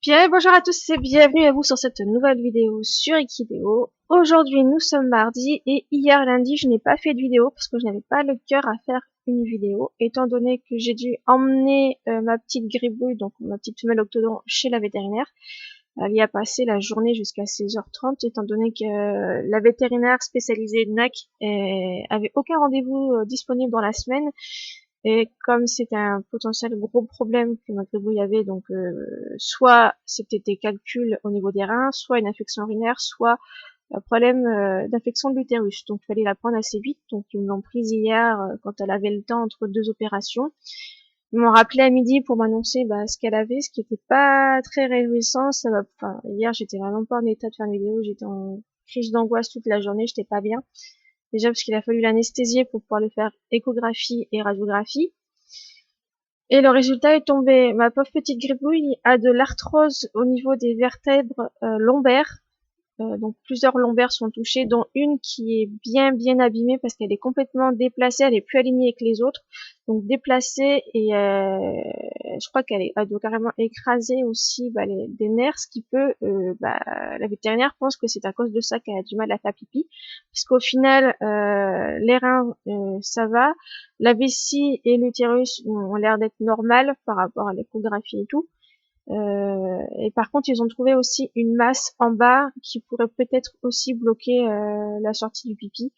Bien, bonjour à tous et bienvenue à vous sur cette nouvelle vidéo sur Equideo. Aujourd'hui nous sommes mardi et hier lundi je n'ai pas fait de vidéo parce que je n'avais pas le cœur à faire une vidéo étant donné que j'ai dû emmener ma petite gribouille, donc ma petite femelle octodon chez la vétérinaire. Elle y a passé la journée jusqu'à 16h30 étant donné que la vétérinaire spécialisée NAC avait aucun rendez-vous disponible dans la semaine. Et comme c'était un potentiel gros problème que ma gribouille avait, donc soit c'était des calculs au niveau des reins, soit une infection urinaire, soit un problème d'infection de l'utérus. Donc il fallait la prendre assez vite. Donc ils me l'ont prise hier quand elle avait le temps entre deux opérations. Ils m'ont rappelé à midi pour m'annoncer ce qu'elle avait, ce qui était pas très réjouissant. Enfin, hier j'étais vraiment pas en état de faire une vidéo, j'étais en crise d'angoisse toute la journée, j'étais pas bien. Déjà parce qu'il a fallu l'anesthésier pour pouvoir lui faire échographie et radiographie. Et le résultat est tombé. Ma pauvre petite gribouille a de l'arthrose au niveau des vertèbres lombaires. Donc plusieurs lombaires sont touchés, dont une qui est bien abîmée parce qu'elle est complètement déplacée, elle est plus alignée avec les autres, donc déplacée et je crois elle doit carrément écraser aussi des nerfs, ce qui peut, la vétérinaire pense que c'est à cause de ça qu'elle a du mal à faire pipi, parce qu'au final les reins ça va, la vessie et l'utérus ont l'air d'être normales par rapport à l'échographie et tout. Et par contre, ils ont trouvé aussi une masse en bas qui pourrait peut-être aussi bloquer la sortie du pipi.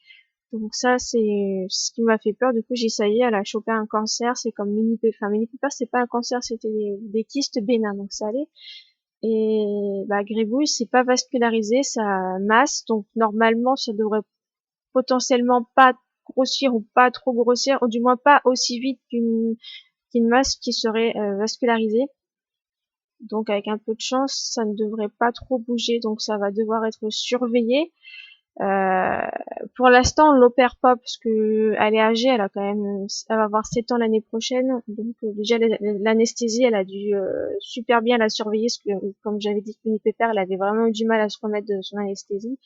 Donc ça, c'est ce qui m'a fait peur. Du coup, j'ai essayé, elle a chopé un cancer. C'est comme mini-pépère, c'est pas un cancer, c'était des kystes bénins, donc ça allait. Et gribouille, c'est pas vascularisé, ça masse, donc normalement, ça devrait potentiellement pas grossir ou pas trop grossir, ou du moins pas aussi vite qu'une masse qui serait vascularisée. Donc avec un peu de chance, ça ne devrait pas trop bouger, donc ça va devoir être surveillé. Euh, pour l'instant, on l'opère pas parce que elle est âgée, elle va avoir 7 ans l'année prochaine. Donc déjà l'anesthésie, elle a dû super bien la surveiller, parce que comme j'avais dit, Mini Pépère, elle avait vraiment eu du mal à se remettre de son anesthésie.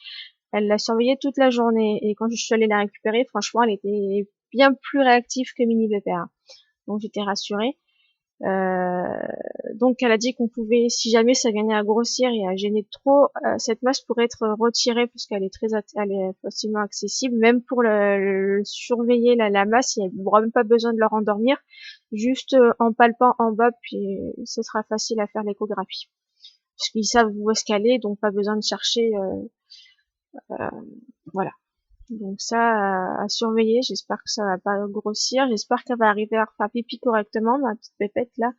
Elle l'a surveillée toute la journée et quand je suis allée la récupérer, franchement, elle était bien plus réactive que Mini Pépère. Donc j'étais rassurée. Euh, donc elle a dit qu'on pouvait, si jamais ça venait à grossir et à gêner trop, cette masse pourrait être retirée puisqu'elle est elle est facilement accessible, même pour le surveiller la masse, il n'y aura même pas besoin de leur endormir, juste en palpant en bas, puis ce sera facile à faire l'échographie. Parce qu'ils savent où est-ce qu'elle est, donc pas besoin de chercher, euh, voilà. Donc ça, à surveiller, j'espère que ça va pas grossir, j'espère qu'elle va arriver à faire pipi correctement, ma petite pépette là.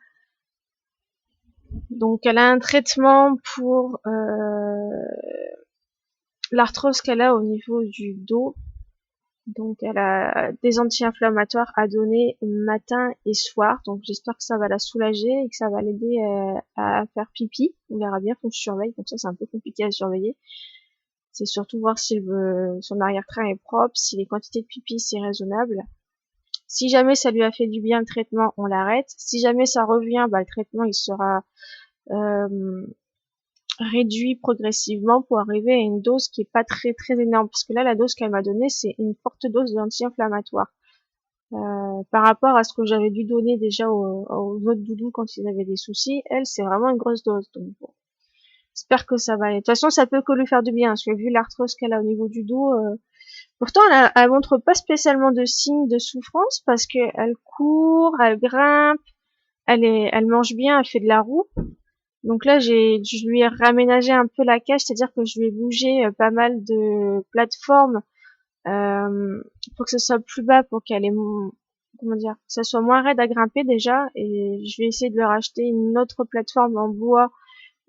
Donc elle a un traitement pour l'arthrose qu'elle a au niveau du dos. Donc elle a des anti-inflammatoires à donner matin et soir. Donc j'espère que ça va la soulager et que ça va l'aider à faire pipi. On verra bien, faut que je surveille. Donc ça c'est un peu compliqué à surveiller. C'est surtout voir si son arrière-train est propre, si les quantités de pipi c'est raisonnable. Si jamais ça lui a fait du bien le traitement, on l'arrête. Si jamais ça revient, le traitement il sera réduit progressivement pour arriver à une dose qui est pas très énorme, parce que là la dose qu'elle m'a donnée c'est une forte dose d'anti-inflammatoire par rapport à ce que j'avais dû donner déjà aux autres doudous quand ils avaient des soucis. Elle, c'est vraiment une grosse dose, donc bon, j'espère que ça va aller. De toute façon ça peut que lui faire du bien, parce que vu l'arthrose qu'elle a au niveau du dos, pourtant elle montre pas spécialement de signes de souffrance parce que elle court, elle grimpe, elle mange bien, elle fait de la roue. Donc là, je lui ai raménagé un peu la cage, c'est-à-dire que je lui ai bougé pas mal de plateformes pour que ce soit plus bas, pour qu'elle ait, comment dire, que ça soit moins raide à grimper déjà. Et je vais essayer de leur acheter une autre plateforme en bois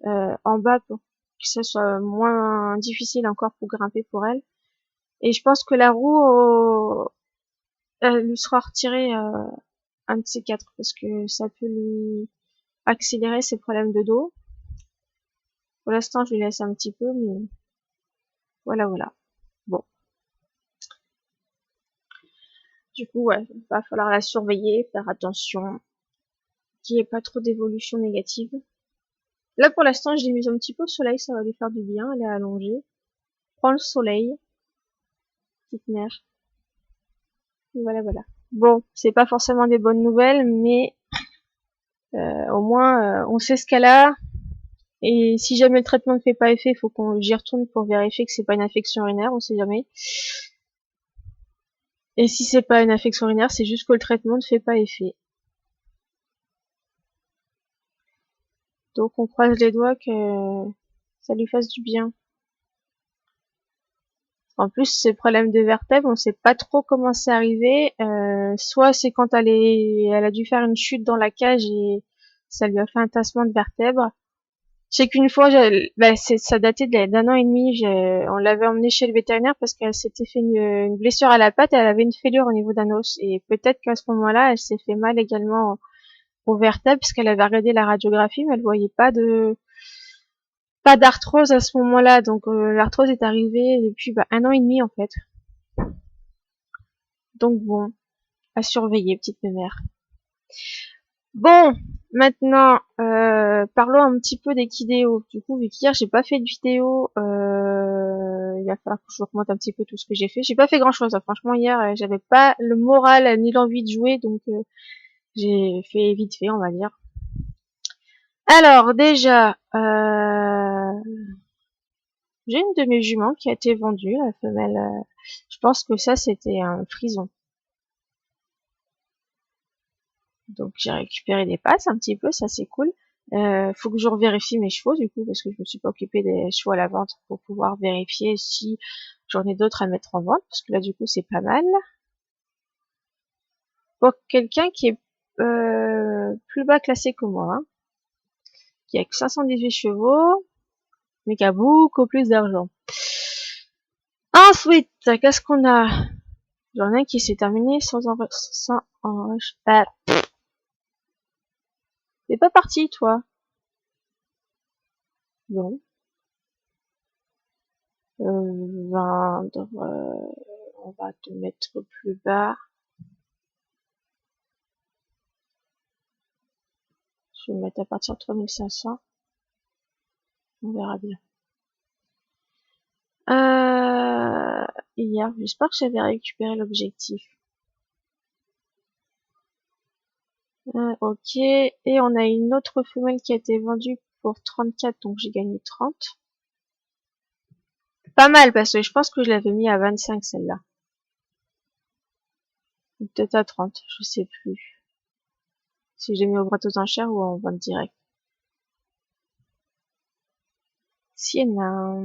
en bas pour que ça soit moins difficile encore pour grimper pour elle. Et je pense que la roue elle lui sera retirée un de ces quatre parce que ça peut lui accélérer ses problèmes de dos. Pour l'instant, je lui laisse un petit peu, mais voilà. Bon. Du coup, ouais, va falloir la surveiller, faire attention, qu'il n'y ait pas trop d'évolution négative. Là, pour l'instant, je l'ai mise un petit peu au soleil, ça va lui faire du bien, elle est allongée. Prends le soleil, petite mère. Voilà. Bon, c'est pas forcément des bonnes nouvelles, mais au moins, on sait ce qu'elle a. Et si jamais le traitement ne fait pas effet, il faut qu'on j'y retourne pour vérifier que c'est pas une infection urinaire, on sait jamais. Et si c'est pas une infection urinaire, c'est juste que le traitement ne fait pas effet. Donc on croise les doigts que ça lui fasse du bien. En plus, ces problèmes de vertèbres, on sait pas trop comment c'est arrivé. Soit c'est quand elle a dû faire une chute dans la cage et ça lui a fait un tassement de vertèbres. Je sais qu'une fois, ça datait d'un an et demi, on l'avait emmenée chez le vétérinaire parce qu'elle s'était fait une blessure à la patte et elle avait une fêlure au niveau d'un os. Et peut-être qu'à ce moment-là, elle s'est fait mal également aux vertèbres parce qu'elle avait regardé la radiographie, mais elle voyait pas d'arthrose à ce moment-là. Donc l'arthrose est arrivée depuis un an et demi en fait. Donc bon, à surveiller, petite mère. Bon, maintenant, parlons un petit peu d'Equideo. Du coup, vu qu'hier j'ai pas fait de vidéo, il va falloir que je remonte un petit peu tout ce que j'ai fait. J'ai pas fait grand chose, hein. Franchement, hier, j'avais pas le moral ni l'envie de jouer, donc j'ai fait vite fait, on va dire. Alors, déjà, j'ai une de mes juments qui a été vendue, la femelle. Je pense que ça, c'était un frison. Donc j'ai récupéré des passes un petit peu, ça c'est cool. Faut que je revérifie mes chevaux du coup parce que je me suis pas occupée des chevaux à la vente pour pouvoir vérifier si j'en ai d'autres à mettre en vente parce que là du coup c'est pas mal. Pour quelqu'un qui est plus bas classé que moi, hein, qui a que 518 chevaux, mais qui a beaucoup plus d'argent. Ensuite, qu'est-ce qu'on a? J'en ai un qui s'est terminé sans T'es pas parti toi? Bon. Vendre, on va te mettre plus bas. Je vais mettre à partir de 3500. On verra bien. Hier, j'espère que j'avais récupéré l'objectif. Ok, et on a une autre femelle qui a été vendue pour 34, donc j'ai gagné 30. Pas mal, parce que je pense que je l'avais mis à 25 celle-là. Peut-être à 30, je sais plus. Si j'ai mis au bras aux enchères ou en vente directe. Si elle a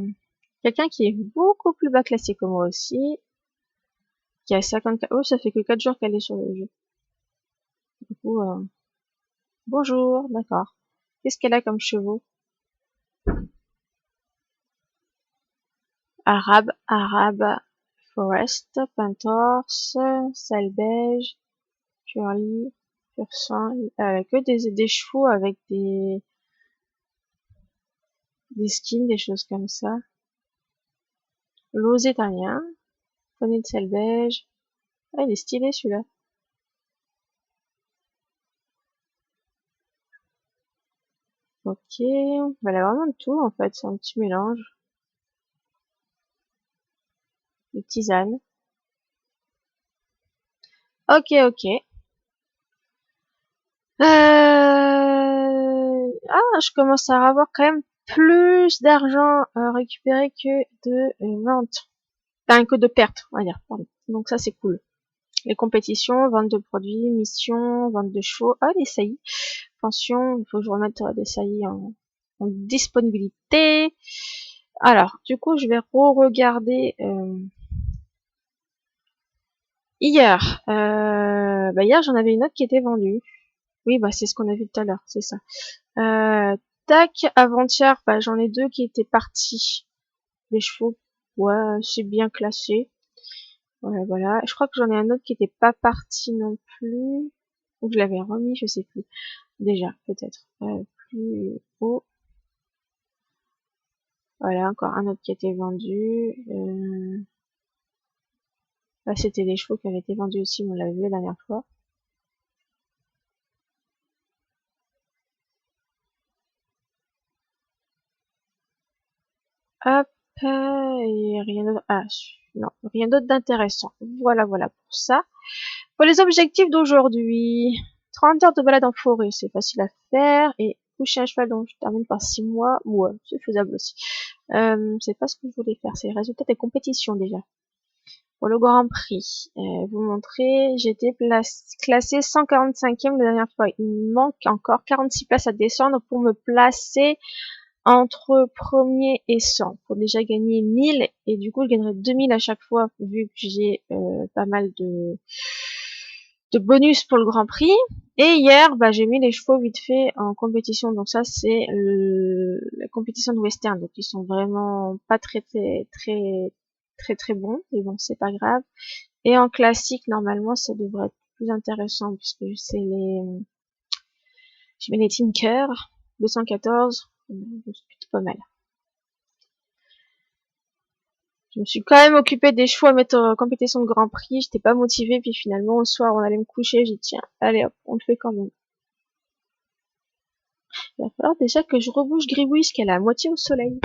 quelqu'un qui est beaucoup plus bas classé que moi aussi, qui a 54. Oh, ça fait que 4 jours qu'elle est sur le jeu. Du coup, bonjour, d'accord. Qu'est-ce qu'elle a comme chevaux? Arabe, Forest, Pintorse, Salbeige, Curly, Pur sang, que des chevaux avec des skins, des choses comme ça. Lausitanien, poney de Salbeige. Ah, il est stylé celui-là. Ok, elle a vraiment de tout en fait, c'est un petit mélange. De tisane. Ok, ok. Je commence à avoir quand même plus d'argent récupéré que de vente. Enfin, que de perte, on va dire, pardon. Donc ça, c'est cool. Les compétitions, vente de produits, missions, vente de chevaux. Ah, les saillies. Pension, il faut que je remette des saillies en disponibilité. Alors, du coup, je vais re-regarder hier. Hier, j'en avais une autre qui était vendue. Oui, c'est ce qu'on a vu tout à l'heure, c'est ça. Tac, avant-hier, j'en ai deux qui étaient partis. Les chevaux, ouais, c'est bien classé. Voilà, voilà. Je crois que j'en ai un autre qui était pas parti non plus. Ou je l'avais remis, je sais plus. Déjà, peut-être. Plus haut. Voilà, encore un autre qui a été vendu. Là, c'était des chevaux qui avaient été vendus aussi, on l'avait vu la dernière fois. Hop, et rien d'autre. Ah, non, rien d'autre d'intéressant. Voilà, voilà pour ça. Pour les objectifs d'aujourd'hui, 30 heures de balade en forêt, c'est facile à faire. Et coucher un cheval, donc je termine par 6 mois. Ouais, c'est faisable aussi. C'est pas ce que je voulais faire, c'est les résultats des compétitions déjà. Pour le Grand Prix, vous montrer, j'étais classée 145e la dernière fois. Il me manque encore 46 places à descendre pour me placer entre premier et 100 pour déjà gagner 1000 et du coup je gagnerai 2000 à chaque fois vu que j'ai pas mal de bonus pour le Grand Prix. Et hier bah, j'ai mis les chevaux vite fait en compétition, donc ça c'est la compétition de western, donc ils sont vraiment pas très bons, mais bon c'est pas grave. Et en classique normalement ça devrait être plus intéressant parce que c'est je mets les Tinker 214, c'est plutôt pas mal. Je me suis quand même occupée des chevaux à mettre en compétition de Grand Prix. J'étais pas motivée, puis finalement au soir on allait me coucher. J'ai dit tiens, allez hop, on le fait quand même. Il va falloir déjà que je rebouge Gribouille, parce qu'elle est à moitié au soleil.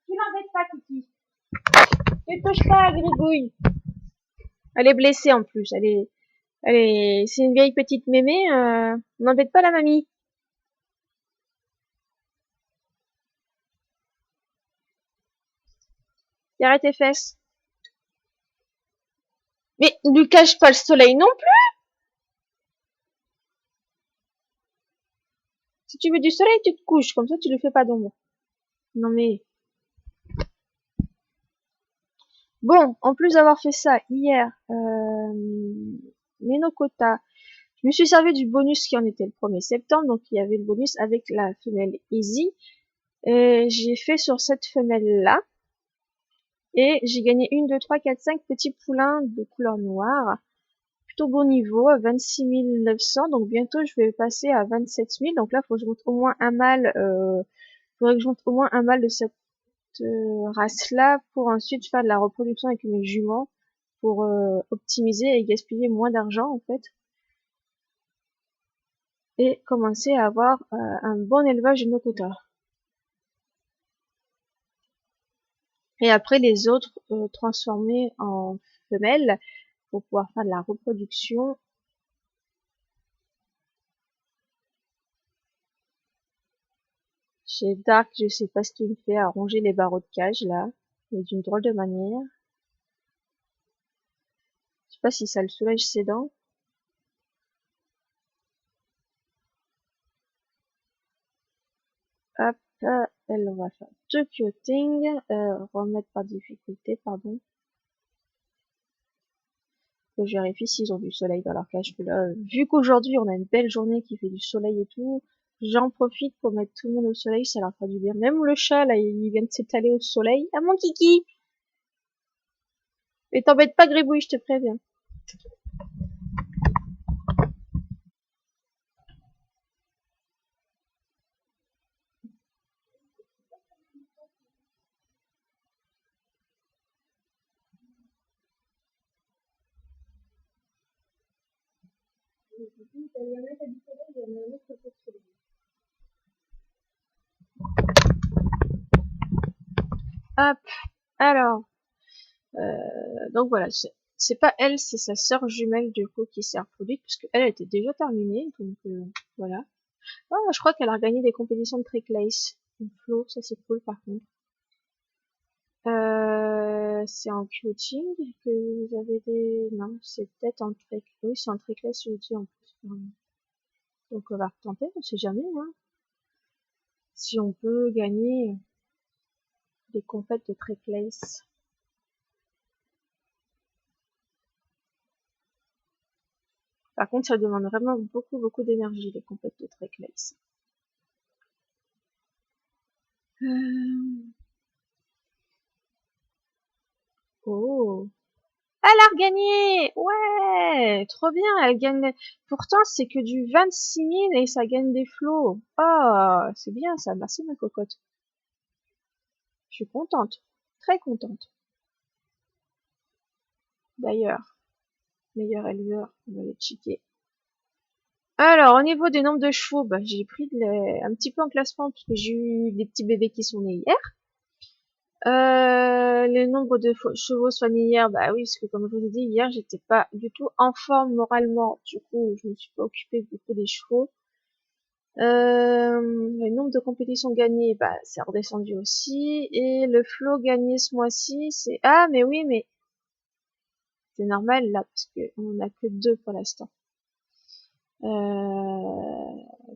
Tu l'embêtes pas, Kiki. Ne touche pas à Gribouille. Elle est blessée en plus. C'est une vieille petite mémé. N'embête pas la mamie. Et arrête tes fesses. Mais ne lui cache pas le soleil non plus. Si tu veux du soleil, tu te couches. Comme ça, tu lui fais pas d'ombre. Non mais... Bon, en plus d'avoir fait ça hier, Menokota, je me suis servi du bonus qui en était le 1er septembre, donc il y avait le bonus avec la femelle Easy. Et j'ai fait sur cette femelle-là, et j'ai gagné 1, 2, 3, 4, 5 petits poulains de couleur noire. Plutôt bon niveau, à 26 900, donc bientôt je vais passer à 27 000, donc là il faut que je monte au moins un mâle, faudrait que je monte au moins un mâle de cette race-là pour ensuite faire de la reproduction avec mes juments pour optimiser et gaspiller moins d'argent en fait et commencer à avoir un bon élevage de Nokota. Et après les autres transformer en femelles pour pouvoir faire de la reproduction. Chez Dark, je sais pas ce qu'il me fait à ronger les barreaux de cage là, mais d'une drôle de manière. Je sais pas si ça le soulage ses dents. Hop, elle va faire 2 cutting, remettre par difficulté, pardon. Que je vérifie s'ils ont du soleil dans leur cage. Là, vu qu'aujourd'hui on a une belle journée qui fait du soleil et tout, j'en profite pour mettre tout le monde au soleil, ça leur fait du bien. Même le chat, là, il vient de s'étaler au soleil. Ah mon kiki! Mais t'embête pas Gribouille, je te préviens. Hop, alors, donc voilà, c'est pas elle, c'est sa sœur jumelle du coup qui s'est reproduite, puisque elle était déjà terminée, donc voilà. Ah, je crois qu'elle a gagné des compétitions de trick lace. Flo, ça c'est cool par contre. C'est en coaching que vous avez des... Non, c'est peut-être en trick. Oui, c'est en trick lace jeudi en plus. Donc on va retenter, on sait jamais, hein. Si on peut gagner des compètes de trick lace. Par contre, ça demande vraiment beaucoup d'énergie, les compètes de trick lace. Oh. Elle a regagné! Ouais! Trop bien, elle gagne. Pourtant, c'est que du 26 000 et ça gagne des flots. Oh, c'est bien ça. Merci ma cocotte. Je suis contente. Très contente. D'ailleurs, meilleur éleveur, on va les checker. Alors, au niveau du nombre de chevaux, bah, j'ai pris un petit peu en classement parce que j'ai eu des petits bébés qui sont nés hier. Le nombre de chevaux soignés hier, bah oui, parce que comme je vous ai dit, hier, j'étais pas du tout en forme moralement. Du coup, je me suis pas occupée beaucoup des chevaux. Le nombre de compétitions gagnées, bah, c'est redescendu aussi. Et le flot gagné ce mois-ci, c'est... Ah, mais oui, mais c'est normal là, parce qu'on en a que 2 pour l'instant.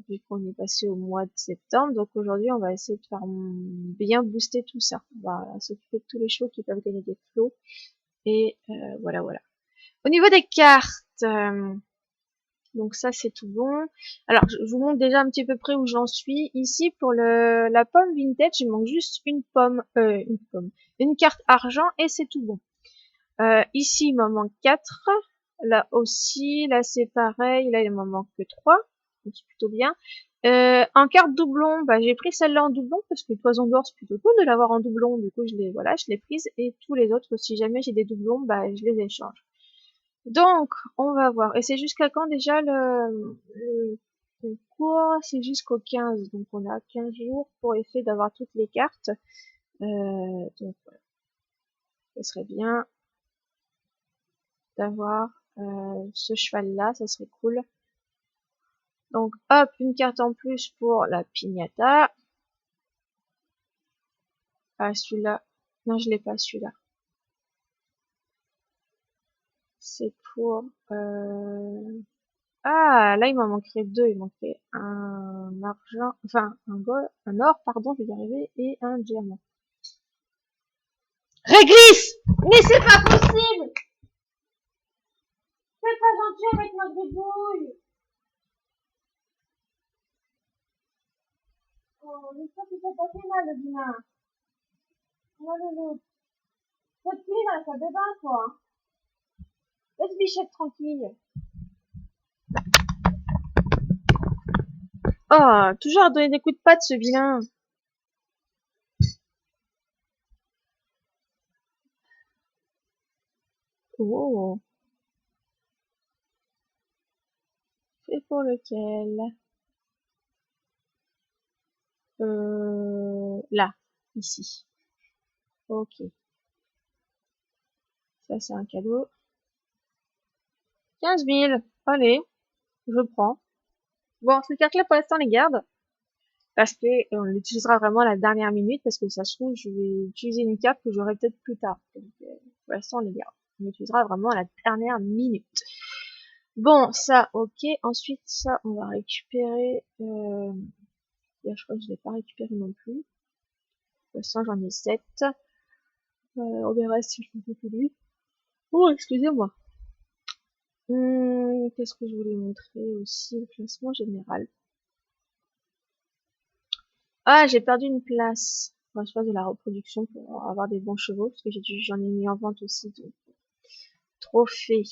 Vu qu'on est passé au mois de septembre, donc aujourd'hui, on va essayer de faire bien booster tout ça. On va s'occuper de tous les chevaux qui peuvent gagner des flots. Et voilà, voilà. Au niveau des cartes, donc ça c'est tout bon. Alors je vous montre déjà un petit peu près où j'en suis. Ici pour la pomme vintage, il manque juste une carte argent et c'est tout bon. Ici il m'en manque 4. Là aussi, là c'est pareil. Là il m'en manque que 3. Donc c'est plutôt bien. En carte doublon, bah, j'ai pris celle-là en doublon parce que Toison d'Or c'est plutôt cool de l'avoir en doublon. Du coup je l'ai prise et tous les autres, si jamais j'ai des doublons, bah je les échange. Donc, on va voir. Et c'est jusqu'à quand déjà le concours? C'est jusqu'au 15. Donc, on a 15 jours pour essayer d'avoir toutes les cartes. Donc, voilà. Ce serait bien d'avoir ce cheval-là. Ça serait cool. Donc, hop, une carte en plus pour la piñata. Ah, celui-là. Non, je l'ai pas, celui-là. C'est pour... Ah, là, il m'en manquerait 2. Il manquerait un argent, enfin, un or, pardon, je vais y arriver, et un diamant. Réglisse! Mais c'est pas possible! C'est pas gentil avec ma débrouille! Oh, j'espère que ça t'a fait mal, le vilain. Non, non. Cette fille, là, ça débat, toi. Laisse Bichette tranquille. Oh, toujours à donner des coups de patte, ce vilain. Oh. C'est pour lequel? Là. Ici. Ok. Ça, c'est un cadeau. 15 000. Allez, je prends. Bon, cette carte-là, pour l'instant, on les garde. Parce que on l'utilisera vraiment à la dernière minute, parce que ça se trouve, je vais utiliser une carte que j'aurai peut-être plus tard. Donc, pour l'instant, on les garde. On l'utilisera vraiment à la dernière minute. Bon, ça, ok. Ensuite, ça, on va récupérer... je crois que je ne l'ai pas récupéré non plus. Pour l'instant, j'en ai 7. On verra si je fais que lui. Oh, excusez-moi. Qu'est-ce que je voulais montrer aussi? Le classement général. Ah, j'ai perdu une place. Enfin, je passe de la reproduction pour avoir des bons chevaux, parce que j'en ai mis en vente aussi. Donc. Trophée.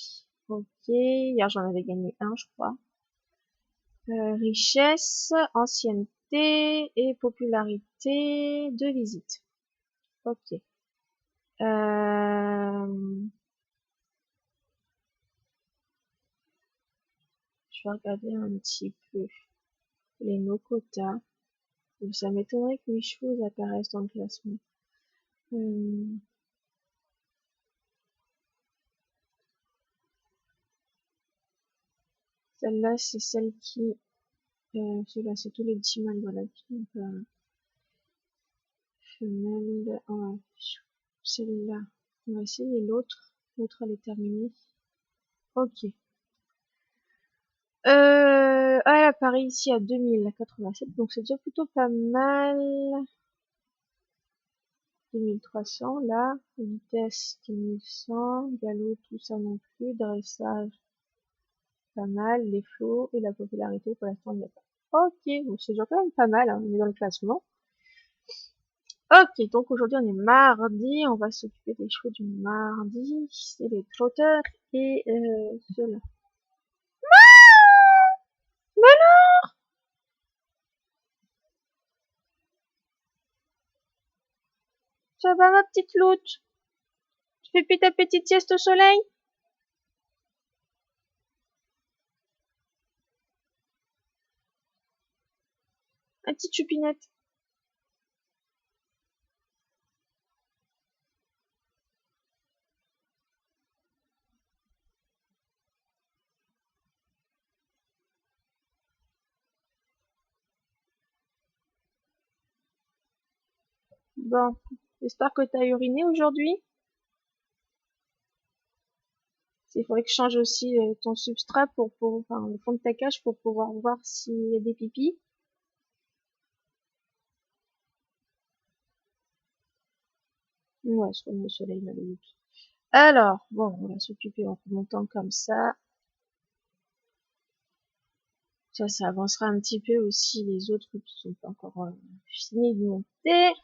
Ok. Hier, j'en avais gagné un, je crois. Richesse, ancienneté et popularité de visite. Ok. Je vais regarder un petit peu les no-quotas. Ça m'étonnerait que mes chevaux apparaissent dans le classement. Celle-là, c'est celle qui... celle-là, c'est tous les petits mâles, voilà. Femelle... Ouais. Celle-là. On va essayer l'autre. L'autre, elle est terminée. Ok. Elle apparaît ici à 2087, donc c'est déjà plutôt pas mal. 2300, là. Vitesse, 2100. Galop, tout ça non plus. Dressage, pas mal. Les flots et la popularité, pour l'instant, il n'y a pas. Ok, bon, c'est déjà quand même pas mal, hein. On est dans le classement. Ok, donc aujourd'hui on est mardi, on va s'occuper des chevaux du mardi, c'est les trotteurs et ceux-là. Mais non, ça va ma petite loutre? Tu fais plus ta petite sieste au soleil? Ma petite choupinette. Bon, j'espère que t'as uriné aujourd'hui. Il faudrait que je change aussi ton substrat enfin, le fond de ta cage pour pouvoir voir s'il y a des pipis. Ouais, je le soleil m'a dit. Alors, bon, on va s'occuper en remontant comme ça. Ça avancera un petit peu aussi les autres qui sont pas encore finis de monter.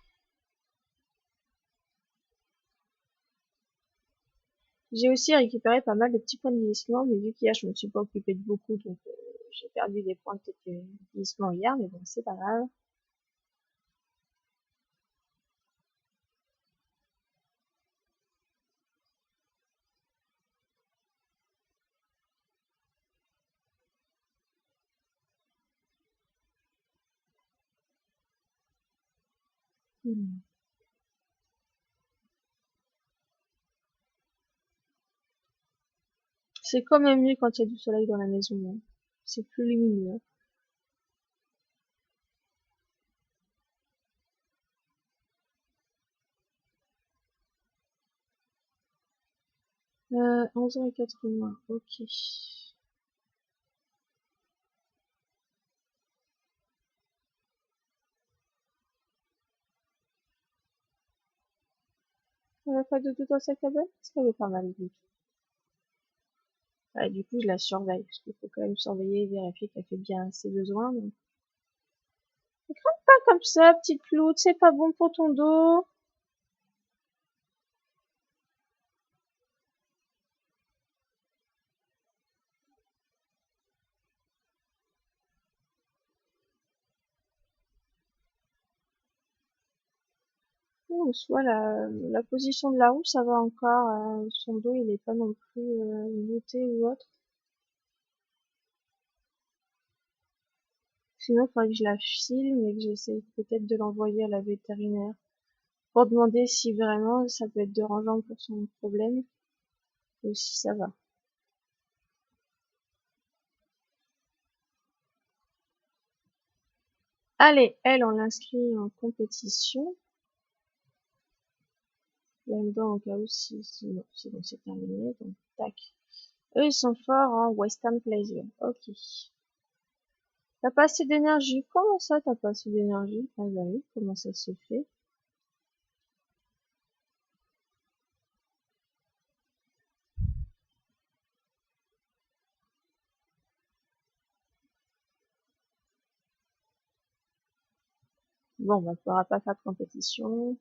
J'ai aussi récupéré pas mal de petits points de glissement, mais vu qu'hier je me suis pas occupée de beaucoup, donc j'ai perdu des points de glissement hier, mais bon, c'est pas grave. Hmm. C'est quand même mieux quand il y a du soleil dans la maison, hein. C'est plus lumineux. 11h80, ok. On a pas de doute dans sa cabane? Ça avait pas mal de. Ouais, du coup, je la surveille, parce qu'il faut quand même surveiller et vérifier qu'elle fait bien ses besoins. Donc. Ne grimpe pas comme ça, petite ploute, c'est pas bon pour ton dos. En soit la position de la roue, ça va encore. Son dos, il est pas non plus voûté ou autre. Sinon, il faudrait que je la filme et que j'essaie peut-être de l'envoyer à la vétérinaire pour demander si vraiment ça peut être dérangeant pour son problème ou si ça va. Allez, elle, on l'inscrit en compétition. Là-dedans, en cas où non, c'est bon, c'est terminé. Donc, tac. Eux, ils sont forts en Western Pleasure. Ok. T'as pas assez d'énergie. Comment ça, t'as pas assez d'énergie? Ah bah oui, comment ça se fait? Bon, bah, faudra pas faire de compétition.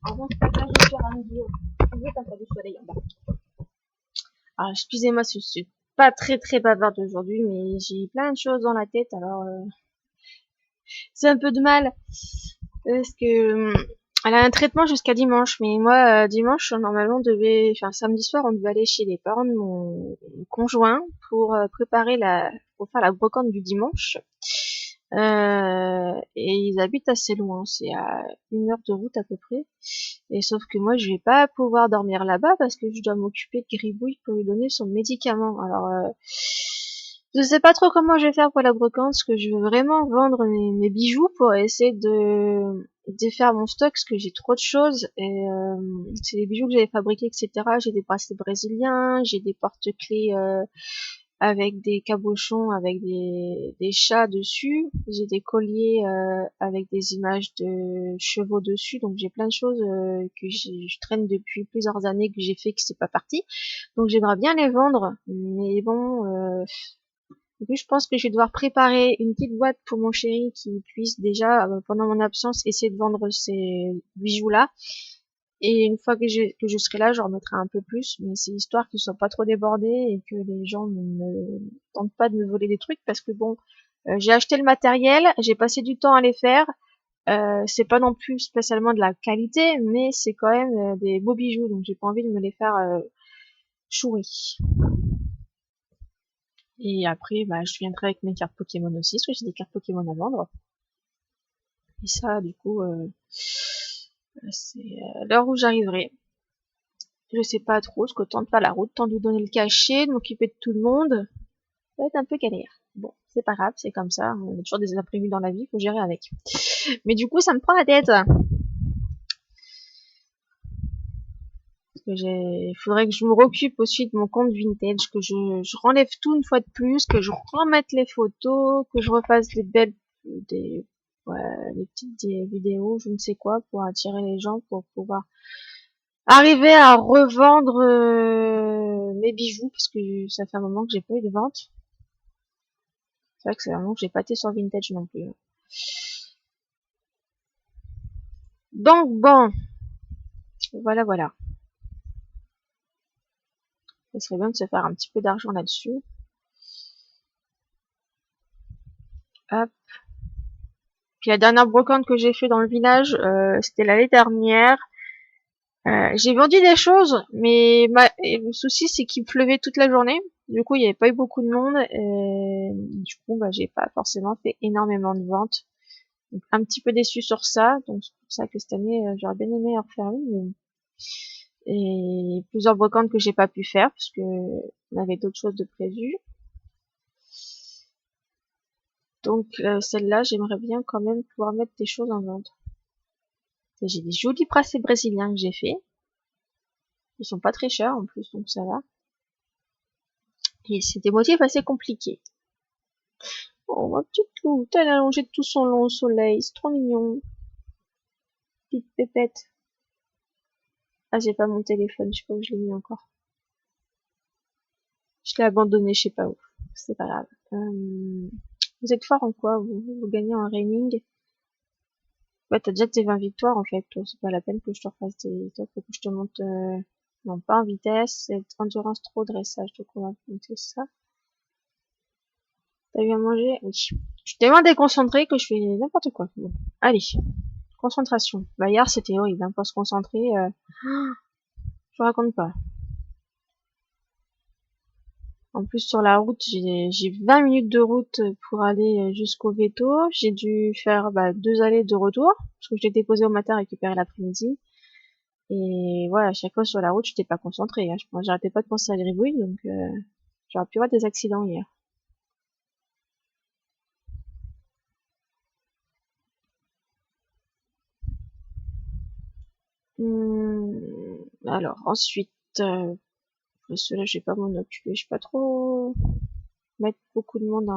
Avant, c'est pas grave, je vais faire un vidéo. Vite, un peu du soleil en bas. Alors, excusez-moi si je suis pas très bavarde aujourd'hui, mais j'ai plein de choses dans la tête, alors c'est un peu de mal. Parce que elle a un traitement jusqu'à dimanche, mais moi dimanche normalement on devait, enfin samedi soir on devait aller chez les parents de mon conjoint pour préparer pour faire la brocante du dimanche. Et ils habitent assez loin, c'est à 1 heure de route à peu près. Et sauf que moi je vais pas pouvoir dormir là-bas parce que je dois m'occuper de Gribouille pour lui donner son médicament. Alors je sais pas trop comment je vais faire pour la brocante, parce que je veux vraiment vendre mes bijoux pour essayer de défaire mon stock, parce que j'ai trop de choses. Et c'est des bijoux que j'avais fabriqués, etc. J'ai des bracelets brésiliens, j'ai des porte-clés avec des cabochons, avec des chats dessus. J'ai des colliers avec des images de chevaux dessus. Donc j'ai plein de choses que je traîne depuis plusieurs années que j'ai fait que c'est pas parti. Donc j'aimerais bien les vendre, mais bon. Du coup, je pense que je vais devoir préparer une petite boîte pour mon chéri qui puisse déjà, pendant mon absence, essayer de vendre ces bijoux-là. Et une fois que je serai là, je remettrai un peu plus, mais c'est histoire qu'ils soient pas trop débordés et que les gens ne me tentent pas de me voler des trucs, parce que bon, j'ai acheté le matériel, j'ai passé du temps à les faire. C'est pas non plus spécialement de la qualité, mais c'est quand même des beaux bijoux, donc j'ai pas envie de me les faire chourer. Et après, bah, je viendrai avec mes cartes Pokémon aussi, parce que j'ai des cartes Pokémon à vendre. Et ça, du coup, c'est l'heure où j'arriverai. Je sais pas trop, ce que tente pas la route, tant de lui donner le cachet, de m'occuper de tout le monde. Ça va être un peu galère. Bon, c'est pas grave, c'est comme ça. On a toujours des imprévus dans la vie, faut gérer avec. Mais du coup, ça me prend la tête. Parce que il faudrait que je me occupe aussi de mon compte vintage, que je renlève tout une fois de plus, que je remette les photos, que je refasse des, ouais, des petites vidéos, je ne sais quoi, pour attirer les gens, pour pouvoir arriver à revendre mes bijoux, parce que ça fait un moment que j'ai pas eu de vente. C'est vrai que c'est un moment que j'ai pas été sur vintage non plus. Donc bon, voilà. Ça serait bien de se faire un petit peu d'argent là-dessus. Hop. Puis la dernière brocante que j'ai fait dans le village, c'était l'année dernière. J'ai vendu des choses, mais et le souci c'est qu'il pleuvait toute la journée. Du coup, il n'y avait pas eu beaucoup de monde. Et du coup, bah, j'ai pas forcément fait énormément de ventes. Donc, un petit peu déçu sur ça. Donc c'est pour ça que cette année, j'aurais bien aimé en refaire une. Et plusieurs brocantes que j'ai pas pu faire parce que on avait d'autres choses de prévues. Donc celle-là, j'aimerais bien quand même pouvoir mettre des choses en vente. J'ai des jolis bracelets brésiliens que j'ai fait. Ils sont pas très chers en plus, donc ça va. Et c'est des motifs assez compliqués. Oh, ma petite loupe, elle a allongé tout son long au soleil, c'est trop mignon. Petite pépette. Ah, j'ai pas mon téléphone, je sais pas où je l'ai mis encore. Je l'ai abandonné, je sais pas où. C'est pas grave. Vous êtes fort en quoi, vous gagnez en raining? Ouais, t'as déjà tes 20 victoires en fait, toi. C'est pas la peine que je te refasse des tops, faut que je te monte, non, pas en vitesse, c'est endurance trop, dressage, donc on va monter ça. T'as eu à manger? Oui. Je suis tellement déconcentrée que je fais n'importe quoi. Bon. Allez. Concentration. Bah, hier, c'était horrible, hein, pour se concentrer, je vous raconte pas. En plus, sur la route, j'ai 20 minutes de route pour aller jusqu'au veto. J'ai dû faire, 2 allées de retour, parce que je l'ai déposé au matin, récupéré l'après-midi. Et voilà, à chaque fois sur la route, j'étais pas concentrée, hein. J'arrêtais pas de penser à Gribouille, donc j'aurais pu avoir des accidents hier. Alors ensuite, cela je vais pas m'en occuper, je vais pas trop mettre beaucoup de monde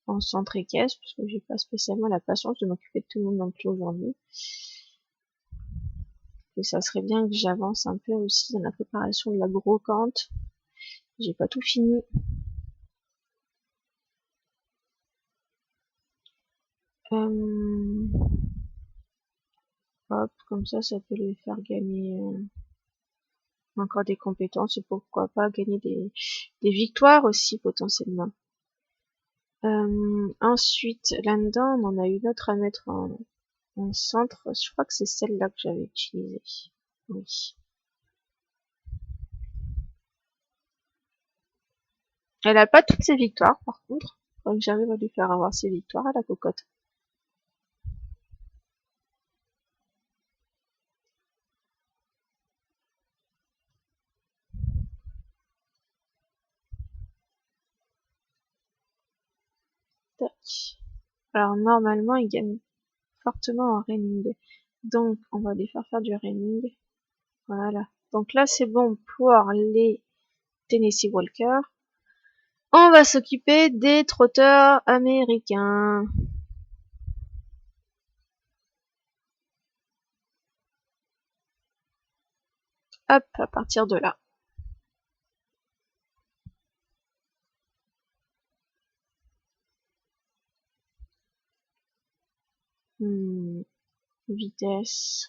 en centre et caisse, parce que j'ai pas spécialement la patience de m'occuper de tout le monde non plus aujourd'hui. Et ça serait bien que j'avance un peu aussi dans la préparation de la brocante. J'ai pas tout fini. Euh, Hop, comme ça peut les faire gagner encore des compétences et pourquoi pas gagner des victoires aussi potentiellement. Ensuite, là-dedans, on en a une autre à mettre en centre. Je crois que c'est celle-là que j'avais utilisée. Oui. Elle a pas toutes ses victoires, par contre. Donc j'arrive à lui faire avoir ses victoires à la cocotte. Tac. Alors normalement, il gagne fortement en raining. Donc on va lui faire du raining. Voilà. Donc là, c'est bon pour les Tennessee Walker. On va s'occuper des trotteurs américains. Hop, à partir de là. Vitesse.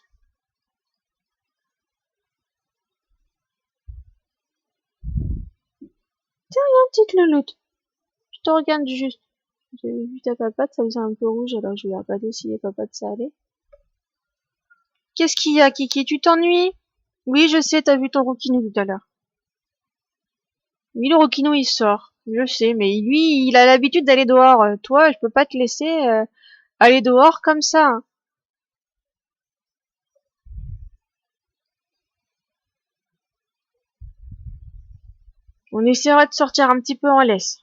Tiens, petite louloute. Je te regarde juste. J'ai vu ta papate, ça faisait un peu rouge, alors je vais pas décider papate, ça allait. Qu'est-ce qu'il y a, Kiki? Tu t'ennuies? Oui, je sais, t'as vu ton rouquinou tout à l'heure. Oui, le rouquinou, il sort. Je sais, mais lui, il a l'habitude d'aller dehors. Toi, je peux pas te laisser aller dehors comme ça, hein. On essaiera de sortir un petit peu en laisse.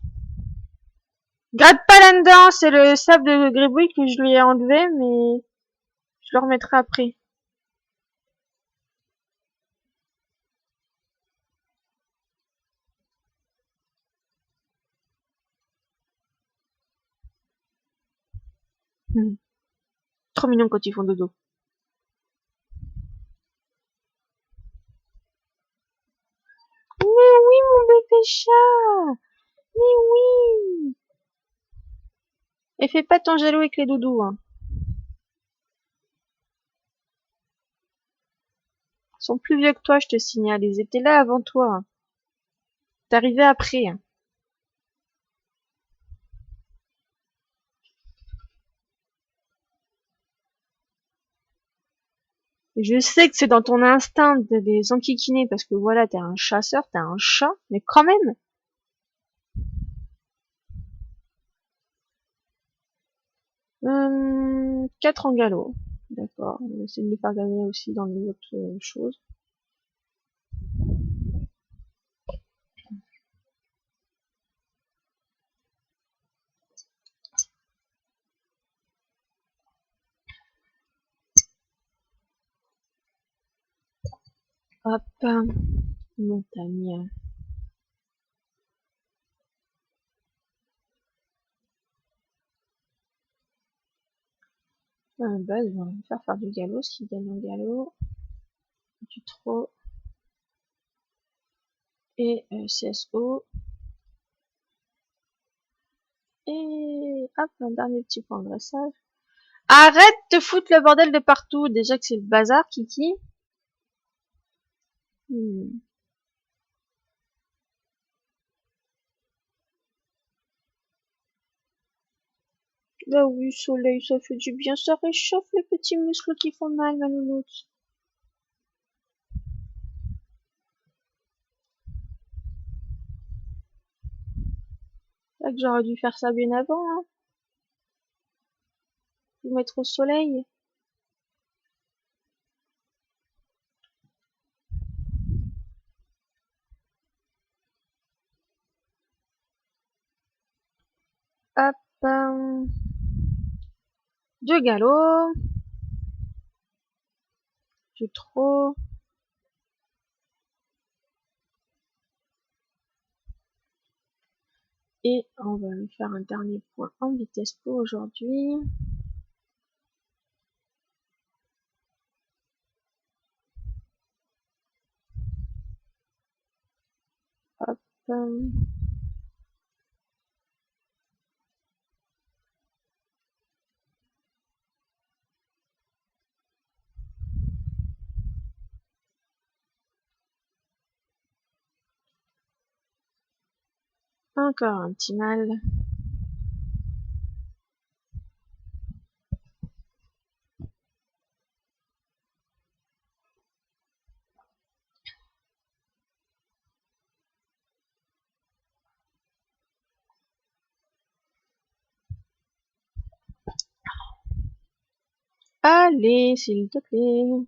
Gratte pas là-dedans, c'est le sable de gribouille que je lui ai enlevé, mais je le remettrai après. Trop mignon quand ils font dodo. Mais oui, mon bébé chat! Mais oui! Et fais pas ton jaloux avec les doudous, hein. Ils sont plus vieux que toi, je te signale. Ils étaient là avant toi, hein. T'es arrivé après, hein. Je sais que c'est dans ton instinct de les enquiquiner parce que voilà, t'es un chasseur, t'es un chat, mais quand même. 4 en galop. D'accord. On va essayer de les faire gagner aussi dans les autres choses. Hop. Montagne. Base, on va faire du galop, ce qui gagne en galop. Du trot. Et CSO. Et hop, un dernier petit point de dressage. Arrête de foutre le bordel de partout. Déjà que c'est le bazar, Kiki. Bah oui, soleil, ça fait du bien. Ça réchauffe les petits muscles qui font mal, ma louloute. C'est vrai que j'aurais dû faire ça bien avant, hein. Vous mettre au soleil. Hop. Du galop. Du trot. Et on va faire un dernier point en vitesse pour aujourd'hui. Hop. Encore un petit mal. Allez, s'il te plaît.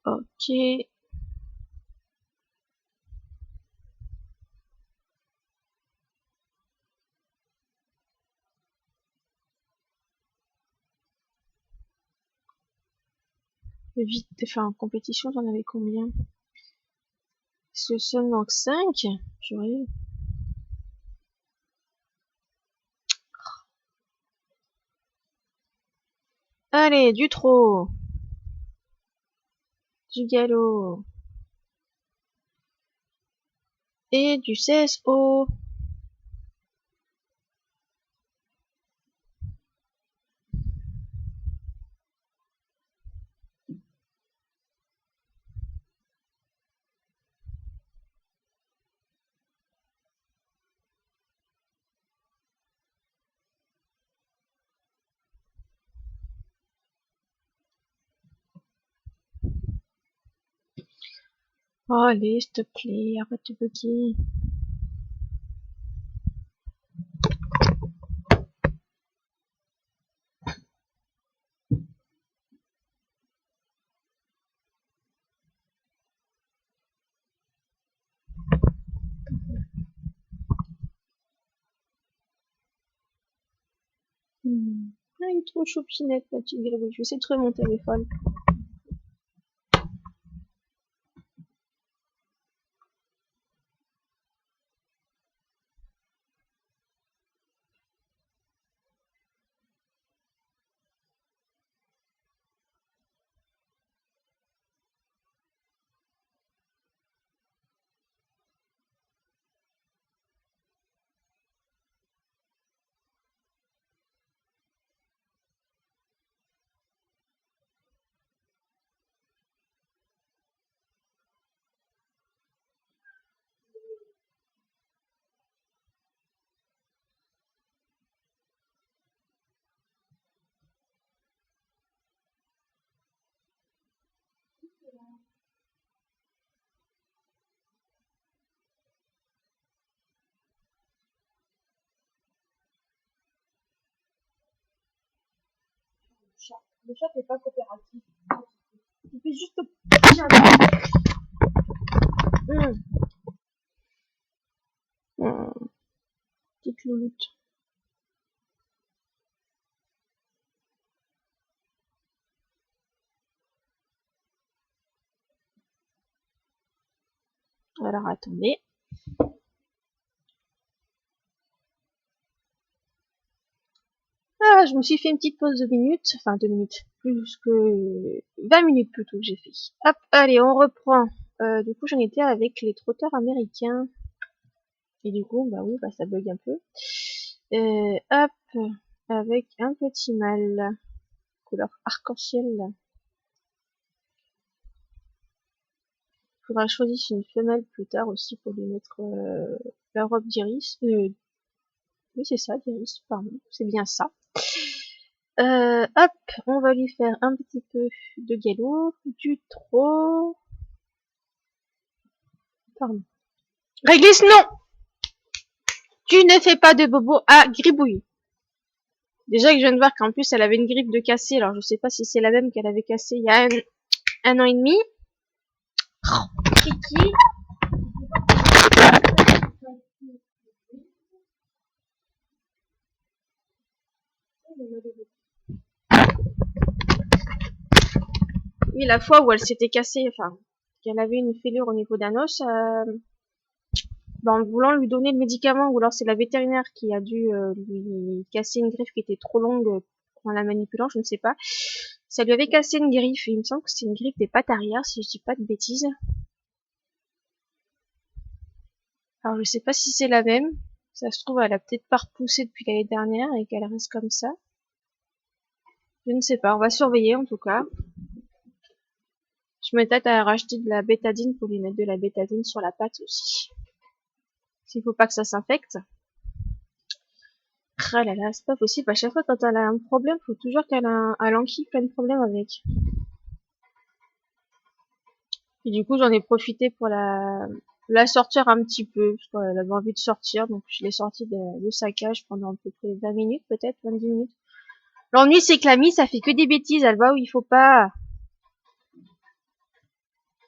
Ok. Vite, enfin, en compétition, j'en avais combien? Ce seulement 5. J'aurais. Allez, du trot. Du galop. Et du CSO. Oh, allez, s'il te plaît, arrête de bugger. Ah, il est trop choupinette, la petite gribouille. Je vais essayer de trouver mon téléphone. Le chat n'est pas coopératif. Il fait juste petite louloute. Alors attendez. Ah, je me suis fait une petite pause de minutes, enfin 2 minutes, plus que 20 minutes plutôt que j'ai fait. Hop, allez, on reprend. Du coup, j'en étais avec les trotteurs américains. Et du coup, bah oui, bah ça bug un peu. Hop, avec un petit mâle, couleur arc-en-ciel. Faudra que je choisisse une femelle plus tard aussi pour lui mettre la robe d'Iris. Oui, c'est ça, d'Iris, pardon, c'est bien ça. Hop, on va lui faire un petit peu de galop, du trot. Pardon. Réglisse, non! Tu ne fais pas de bobo à Gribouille. Déjà que je viens de voir qu'en plus elle avait une griffe de cassée, alors je sais pas si c'est la même qu'elle avait cassée il y a un an et demi. Kiki. Oui, la fois où elle s'était cassée, enfin, qu'elle avait une fêlure au niveau d'un os, en voulant lui donner le médicament, ou alors c'est la vétérinaire qui a dû lui casser une griffe qui était trop longue en la manipulant, je ne sais pas. Ça lui avait cassé une griffe, et il me semble que c'est une griffe des pattes arrière, si je dis pas de bêtises. Alors je sais pas si c'est la même. Ça se trouve, elle a peut-être pas repoussé depuis l'année dernière et qu'elle reste comme ça. Je ne sais pas, on va surveiller en tout cas. Je me tâte à racheter de la bétadine pour lui mettre de la bétadine sur la pâte aussi. S'il faut pas que ça s'infecte. Ah là là, c'est pas possible. À chaque fois quand elle a un problème, faut toujours qu'elle a un l'enquille plein de problèmes avec. Et du coup, j'en ai profité pour la sortir un petit peu, parce qu'elle avait envie de sortir, donc je l'ai sortie de sa cage pendant à peu près 20 minutes, peut-être, 20 minutes. L'ennui, c'est que la Mie, ça fait que des bêtises, elle va où il faut pas.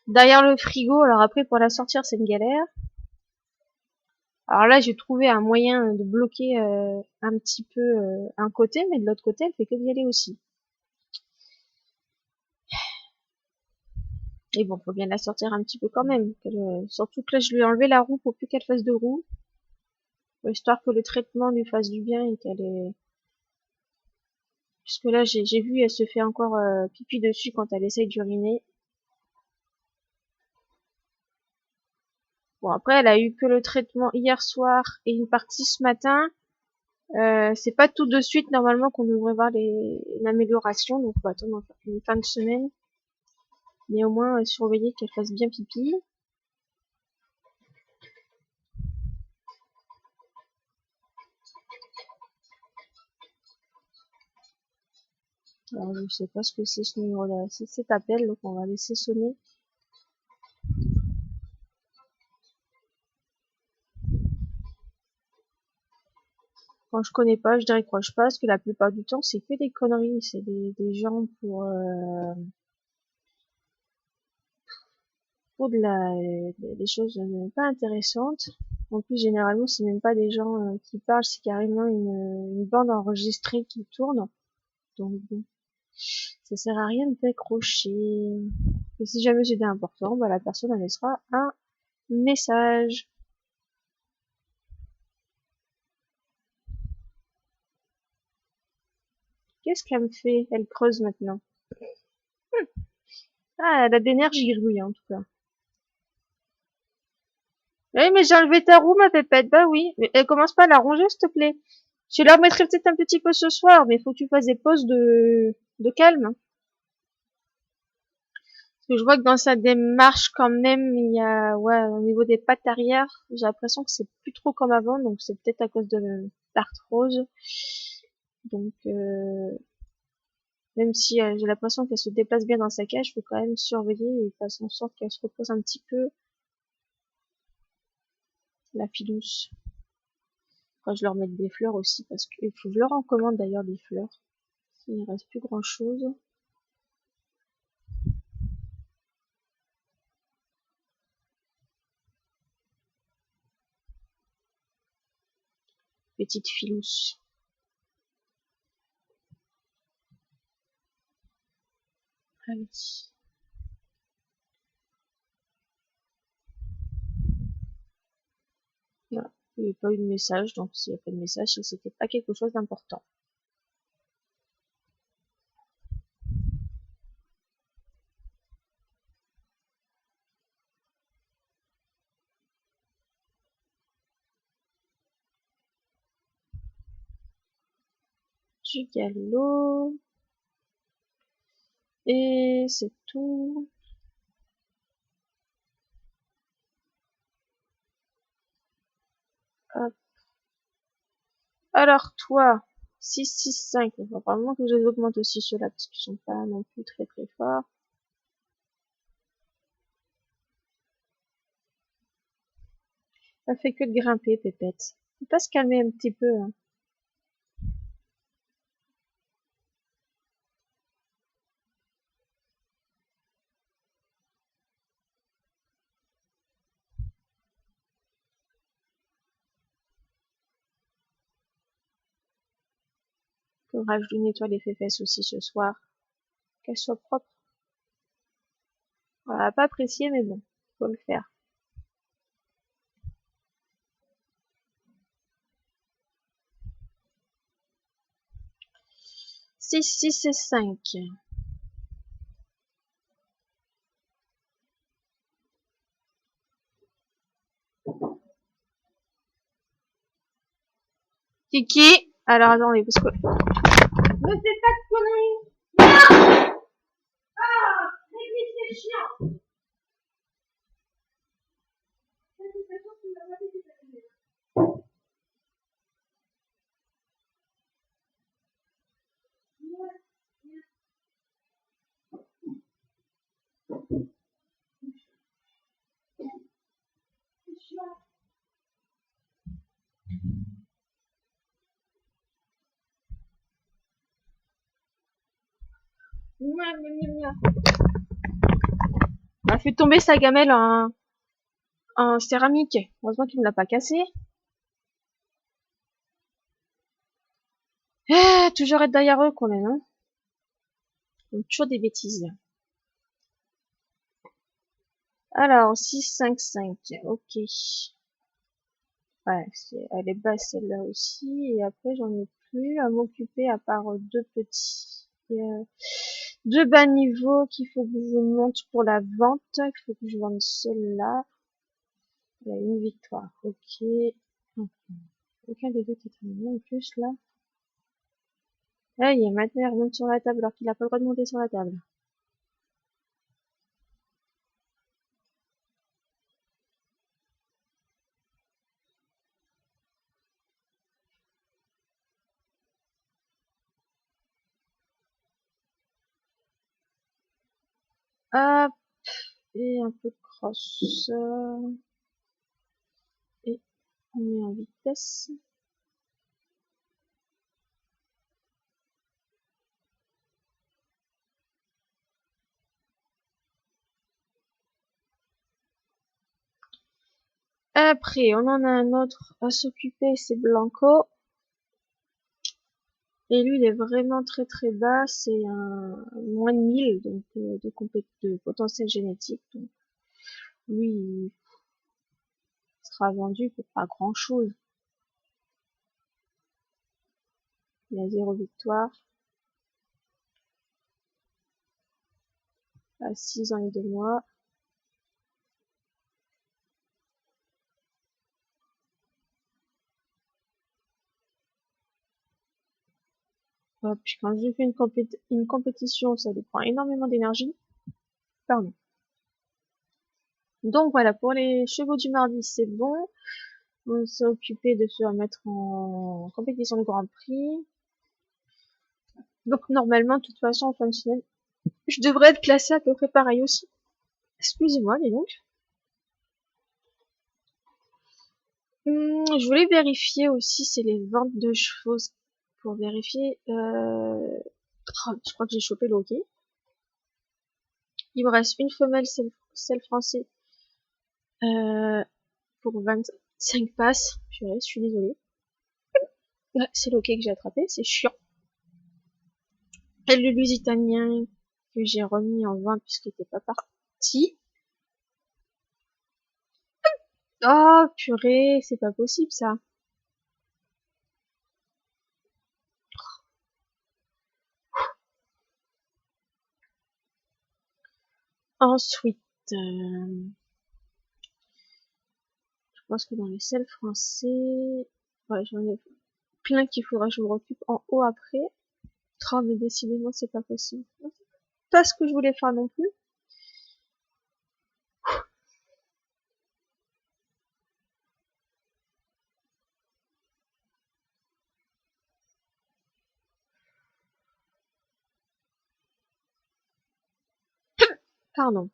Derrière le frigo, alors après, pour la sortir, c'est une galère. Alors là, j'ai trouvé un moyen de bloquer un petit peu un côté, mais de l'autre côté, elle fait que d'y aller aussi. Et bon, faut bien la sortir un petit peu quand même. Surtout que là, je lui ai enlevé la roue pour plus qu'elle fasse de roue. Histoire que le traitement lui fasse du bien et qu'elle ait... Puisque là, j'ai vu, elle se fait encore pipi dessus quand elle essaye d'uriner. Bon, après, elle a eu que le traitement hier soir et une partie ce matin. C'est pas tout de suite, normalement, qu'on devrait voir une amélioration. Donc, on va attendre une fin de semaine. Mais au moins, surveiller qu'elle fasse bien pipi. Alors, je sais pas ce que c'est ce numéro-là. C'est cet appel, donc on va laisser sonner. Quand je connais pas, je décroche pas, parce que la plupart du temps, c'est que des conneries. C'est des gens pour des choses pas intéressantes. En plus, généralement, c'est même pas des gens qui parlent, c'est carrément une bande enregistrée qui tourne. Donc, bon, ça sert à rien de décrocher. Et si jamais c'était important, bah, la personne, elle laissera un message. Qu'est-ce qu'elle me fait? Elle creuse maintenant. Ah, elle a d'énergie, oui, en tout cas. Oui, mais j'ai enlevé ta roue, ma pépette. Bah oui. Mais elle commence pas à la ronger, s'il te plaît. Je la remettrai peut-être un petit peu ce soir, mais il faut que tu fasses des pauses de calme. Parce que je vois que dans sa démarche, quand même, il y a, ouais, au niveau des pattes arrière, j'ai l'impression que c'est plus trop comme avant, donc c'est peut-être à cause de l'arthrose. Donc, même si j'ai l'impression qu'elle se déplace bien dans sa cage, faut quand même surveiller et faire en sorte qu'elle se repose un petit peu, la filousse. Quand je leur mette des fleurs aussi, parce qu'il faut que je leur en commande d'ailleurs des fleurs. Il ne reste plus grand chose. Petite filousse. Allez. Voilà. Il n'y a pas eu de message, donc s'il n'y a pas de message, c'est que c'était pas quelque chose d'important. Du galop. Et c'est tout. Hop. Alors toi, 6, 6, 5. Il faut probablement que je les augmente aussi ceux-là, parce qu'ils sont pas non plus très très forts. Ça fait que de grimper, pépette. Faut pas se calmer un petit peu, hein. Faudra que je lui nettoie les fesses aussi ce soir. Qu'elles soient propres. Voilà, pas apprécié, mais bon, faut le faire. 6, 6 et 5. Kiki. Alors attendez, parce que... Ne fais pas de conneries. Ah, c'est chiant. On a fait tomber sa gamelle en céramique. Heureusement qu'il ne l'a pas cassée. Ah, toujours être derrière eux quand même, hein. Ils font toujours des bêtises. Alors, 6, 5, 5. Ok. Ouais, elle est basse celle-là aussi. Et après, j'en ai plus à m'occuper à part deux petits. Deux bas niveaux qu'il faut que je monte pour la vente. Il faut que je vende celle-là. Il y a une victoire. Ok. Aucun des deux qui est terminé en plus là. Ah, il y a maintenant il remonte sur la table alors qu'il n'a pas le droit de monter sur la table. Hop. Et un peu de cross. Et on met en vitesse. Après, on en a un autre à s'occuper, c'est Blanco. Et lui, il est vraiment très très bas, c'est un moins de 1000 donc de potentiel génétique. Donc lui, il sera vendu pour pas grand chose. Il a 0 victoire. À 6 ans et 2 mois. Puis quand je fais une compétition, ça lui prend énormément d'énergie. Pardon. Donc voilà, pour les chevaux du mardi, c'est bon. On s'est occupé de se remettre en compétition de Grand Prix. Donc normalement, de toute façon, en fin de semaine, je devrais être classée à peu près pareil aussi. Excusez-moi, dis donc. Je voulais vérifier aussi, c'est les ventes de chevaux pour vérifier. Je crois que j'ai chopé le hockey. Il me reste une femelle, celle français, pour 25 passes. Purée, je suis désolée. Ouais, c'est le hockey que j'ai attrapé, c'est chiant. Et le Lusitanien que j'ai remis en vente puisqu'il n'était pas parti. Oh purée, c'est pas possible ça. Ensuite, je pense que dans les selles français, ouais, j'en ai plein qu'il faudra que je me occupe en haut après. Oh, mais décidément, c'est pas possible. Pas ce que je voulais faire non plus. Pardon.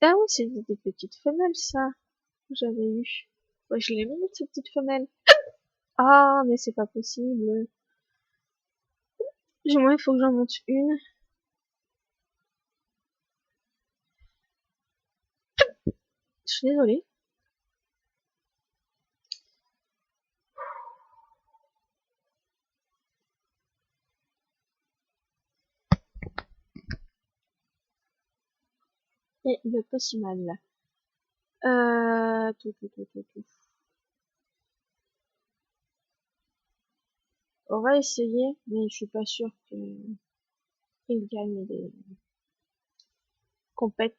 Ah oui, c'est des petites femelles, ça, que j'avais eu. Ouais, je l'ai mis, cette petite femelle. Ah, mais c'est pas possible. Du moins, il faut que j'en monte une. Je suis désolée. Et il est pas si mal, là. Tout. On va essayer, mais je suis pas sûre qu'il gagne des compètes.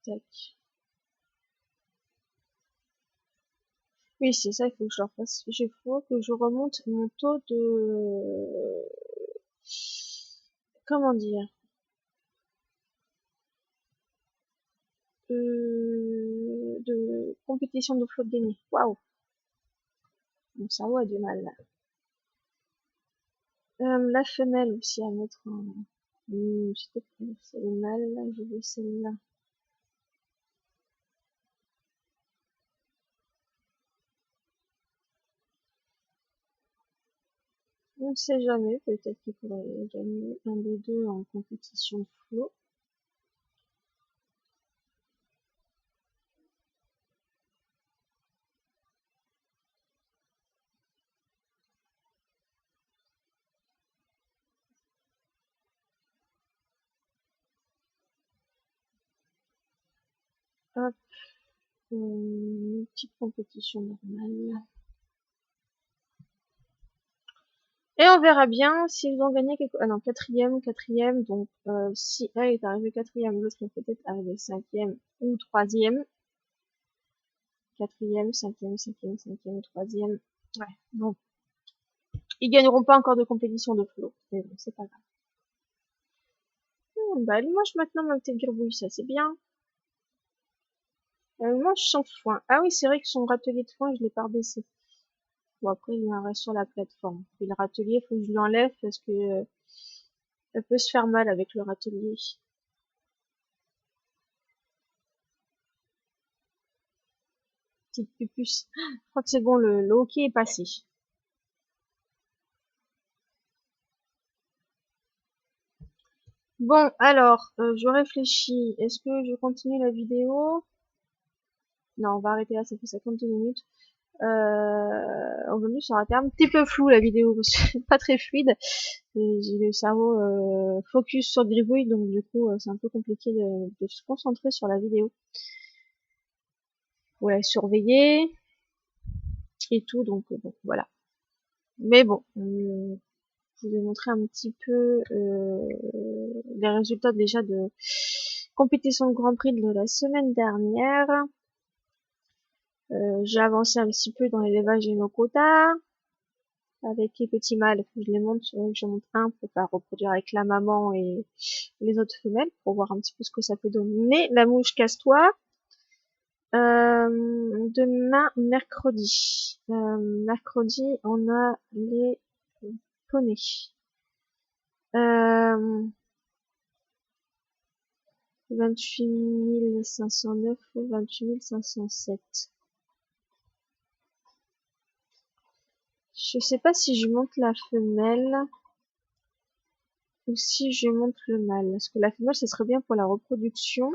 Tac. Oui, c'est ça, il faut que je leur fasse. Il faut que je remonte mon taux de... Comment dire? De compétition de flotte gagnée. Waouh! Mon cerveau a du mal là. La femelle aussi à mettre en... J'étais pas celle-là, là, je veux celle-là. On ne sait jamais, peut-être qu'il pourrait gagner un des deux en compétition de flot. Hop, une petite compétition normale. Et on verra bien s'ils ont gagné quelque... Ah non, quatrième, donc si un est arrivé quatrième, l'autre est peut-être arrivé cinquième ou troisième. Quatrième, cinquième, troisième. Ouais, bon. Ils gagneront pas encore de compétition de flot, mais bon, c'est pas grave. Bah, elle mange maintenant ma petite gribouille, ça c'est bien. Elle mange son foin. Ah oui, c'est vrai que son râtelier de foin, je l'ai pas rebaissé. Bon, après, il y en reste sur la plateforme. Et le râtelier, faut que je l'enlève parce que elle peut se faire mal avec le râtelier. Petite pupusse. Je crois que c'est bon, le hockey est passé. Bon, alors, je réfléchis. Est-ce que je continue la vidéo? Non, on va arrêter là, ça fait 52 minutes. Aujourd'hui, ça aurait été un petit peu flou la vidéo, parce que c'est pas très fluide. J'ai le cerveau focus sur Gribouille, donc du coup, c'est un peu compliqué de se concentrer sur la vidéo. Faut la surveiller et tout, donc bon, voilà. Mais bon, je vous ai montré un petit peu les résultats déjà de compétition de Grand Prix de la semaine dernière. J'ai avancé un petit peu dans l'élevage et nos quotas. Avec les petits mâles, je les monte, je monte un pour pas reproduire avec la maman et les autres femelles, pour voir un petit peu ce que ça peut donner. La mouche casse-toi. Demain, mercredi. Mercredi, on a les poneys. 28 509 ou 28 507. Je sais pas si je monte la femelle ou si je monte le mâle. Parce que la femelle, ce serait bien pour la reproduction.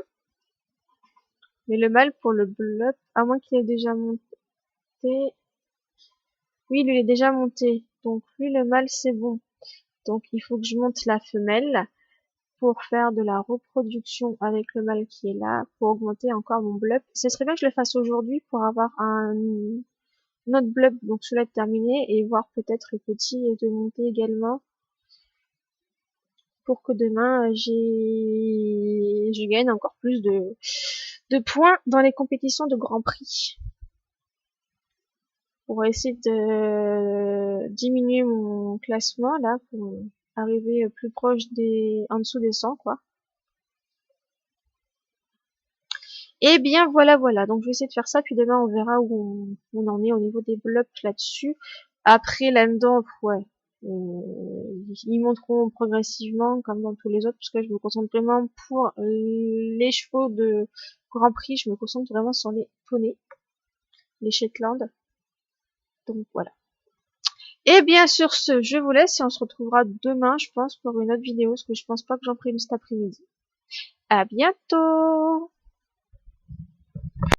Mais le mâle pour le bluff, à moins qu'il ait déjà monté. Oui, lui, il est déjà monté. Donc lui, le mâle, c'est bon. Donc il faut que je monte la femelle pour faire de la reproduction avec le mâle qui est là, pour augmenter encore mon bluff. Ce serait bien que je le fasse aujourd'hui pour avoir un autre bluff, donc celui-là est terminé, et voir peut-être le petit de monter également, pour que demain je gagne encore plus de points dans les compétitions de Grand Prix. Pour essayer de diminuer mon classement là, pour arriver plus proche en dessous des 100 quoi. Et bien voilà, donc je vais essayer de faire ça, puis demain on verra où on en est au niveau des blocs là-dessus. Après là-dedans, ouais, ils monteront progressivement comme dans tous les autres, parce que je me concentre vraiment pour les chevaux de Grand Prix, je me concentre vraiment sur les poneys, les Shetland. Donc voilà. Et bien sur ce, je vous laisse et on se retrouvera demain, je pense, pour une autre vidéo, parce que je pense pas que j'en prenne cet après-midi. À bientôt!